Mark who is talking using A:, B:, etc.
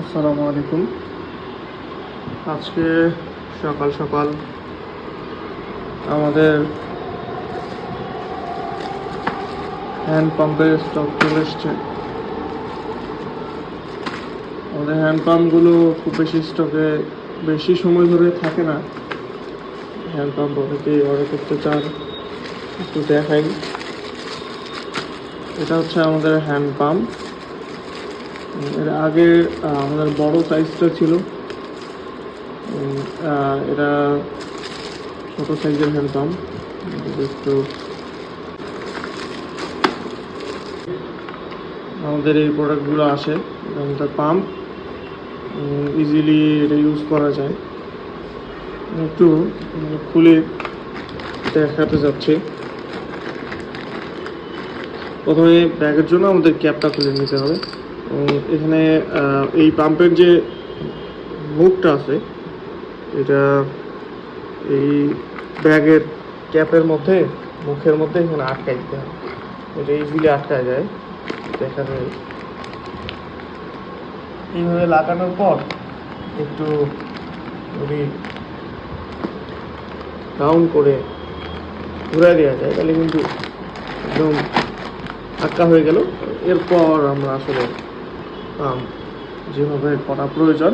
A: আসসালামু আলাইকুম। আজকে সকাল সকাল আমাদের হ্যান্ড পাম্পের স্টক চলে এসছে। আমাদের হ্যান্ড পাম্পগুলো খুব বেশি স্টকে বেশি সময় ধরে থাকে না। হ্যান্ড পাম্প অনেকেই অর্ডার করতে চান, একটু দেখাই। এটা হচ্ছে আমাদের হ্যান্ড পাম্প। এর আগে আমাদের বড় সাইজটা ছিল, এটা ছোট সাইজের হ্যান্ড পাম্প। একটু আমাদের এই প্রোডাক্টগুলো আসে, আমাদের পাম্প ইজিলি এটা ইউজ করা যায়। একটু খুলে দেখাতে যাচ্ছে। প্রথমে ব্যাগের জন্য আমাদের ক্যাপটা খুলে নিতে হবে। এখানে এই পাম্পের যে মুখটা আছে, এটা এই ব্যাগের ক্যাপের মধ্যে, মুখের মধ্যে এখানে আটকাই দিতে হবে। এটা ইজিলি আটকায় যায়, দেখা যায়। এইভাবে লাগানোর পর একটু যদি রাউন্ড করে ঘুরাই দেওয়া যায় তাহলে কিন্তু একদম আটকা হয়ে গেল। এরপর আমরা আসলে যেভাবে করা প্রয়োজন